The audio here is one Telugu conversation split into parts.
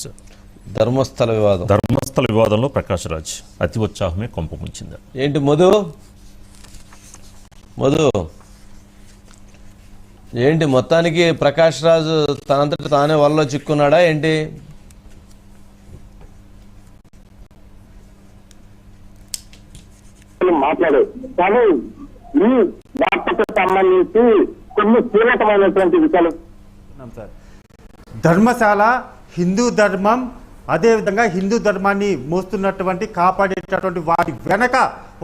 సార్. ధర్మస్థల వివాదంలో ప్రకాష్ రాజ్ అతి ఉత్సాహమే కొంప ముంచింది. ఏంటి మధు ఏంటి మొత్తానికి ప్రకాష్ రాజు తనంతట తానే వల్ల చిక్కున్నాడా ఏంటి? మాట్లాడు కానీ ఈ వార్తకు సంబంధించి కొన్ని కీలకమైనటువంటి విషయాలు. ధర్మశాల హిందూ ధర్మం, అదేవిధంగా హిందూ ధర్మాన్ని మోస్తున్నటువంటి కాపాడేటటువంటి వాటి వెనక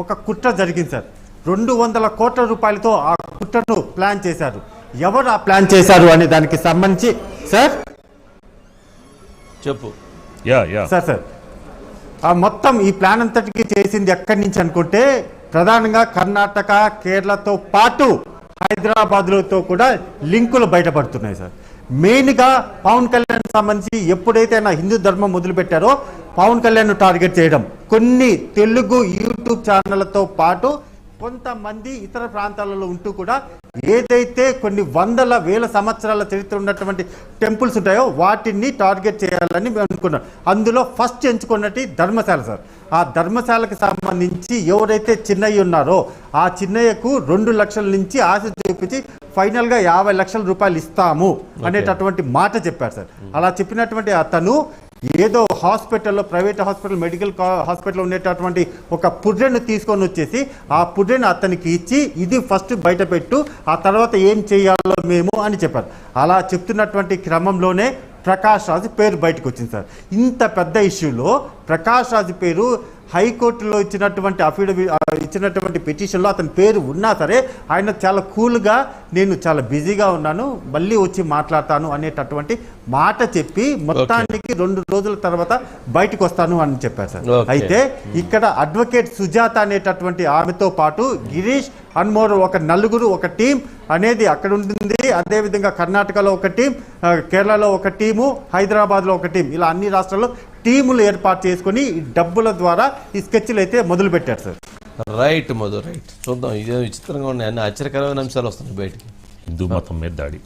ఒక కుట్ర జరిగింది సార్. 200 కోట్ల రూపాయలతో ఆ కుట్రను ప్లాన్ చేశారు. ఎవరు ఆ ప్లాన్ చేశారు అనే దానికి సంబంధించి సార్ చెప్పు. సార్ ఆ మొత్తం ఈ ప్లాన్ అంతటికి చేసింది ఎక్కడి నుంచి అనుకుంటే ప్రధానంగా కర్ణాటక, కేరళతో పాటు హైదరాబాద్లతో కూడా లింకులు బయటపడుతున్నాయి సార్. మెయిన్గా పవన్ కళ్యాణ్ సంబంధించి ఎప్పుడైతే నా హిందూ ధర్మం మొదలుపెట్టారో పవన్ కళ్యాణ్ టార్గెట్ చేయడం, కొన్ని తెలుగు యూట్యూబ్ ఛానళ్లతో పాటు కొంతమంది ఇతర ప్రాంతాలలో ఉంటూ కూడా ఏదైతే కొన్ని వందల వేల సంవత్సరాల చరిత్ర ఉన్నటువంటి టెంపుల్స్ ఉంటాయో వాటిని టార్గెట్ చేయాలని అనుకున్నారు. అందులో ఫస్ట్ ఎంచుకున్నట్టు ధర్మశాల సార్. ఆ ధర్మశాలకు సంబంధించి ఎవరైతే చిన్నయ్య ఉన్నారో ఆ చిన్నయ్యకు 2 లక్షల నుంచి ఆశ చూపించి ఫైనల్గా 50 లక్షల రూపాయలు ఇస్తాము అనేటటువంటి మాట చెప్పారు సార్. అలా చెప్పినటువంటి అతను ఏదో హాస్పిటల్లో, ప్రైవేట్ హాస్పిటల్, మెడికల్ హాస్పిటల్లో ఉండేటటువంటి ఒక పుడ్రెను తీసుకొని వచ్చేసి ఆ పుడ్రెను అతనికి ఇచ్చి ఇది ఫస్ట్ బయట పెట్టు, ఆ తర్వాత ఏం చేయాలో మేము అని చెప్పారు. అలా చెప్తున్నటువంటి క్రమంలోనే ప్రకాష్ రాజ్ పేరు బయటకు వచ్చింది సార్. ఇంత పెద్ద ఇష్యూలో ప్రకాష్ రాజ్ పేరు హైకోర్టులో ఇచ్చినటువంటి పిటిషన్లో అతని పేరు ఉన్నా సరే ఆయన చాలా కూల్గా నేను చాలా బిజీగా ఉన్నాను, మళ్ళీ వచ్చి మాట్లాడతాను అనేటటువంటి మాట చెప్పి మొత్తానికి 2 రోజుల తర్వాత బయటకు వస్తాను అని చెప్పారు సార్. అయితే ఇక్కడ అడ్వకేట్ సుజాత అనేటటువంటి ఆమెతో పాటు గిరీష్ అన్మోర్ ఒక నలుగురు, ఒక టీం అనేది అక్కడ ఉంటుంది. అదేవిధంగా కర్ణాటకలో ఒక టీం, కేరళలో ఒక టీము, హైదరాబాద్లో ఒక టీం, ఇలా అన్ని రాష్ట్రాల్లో టీములు ఏర్పాటు చేసుకుని డబ్బుల ద్వారా ఈ స్కెచ్లు అయితే మొదలు పెట్టారు సార్. Right Madhu, right. చూద్దాం, ఇదే విచిత్రంగా ఉన్నాయి, అన్ని ఆశ్చర్యకరమైన అంశాలు వస్తున్నాయి బయటికి. హిందూ మతం మీద దాడి.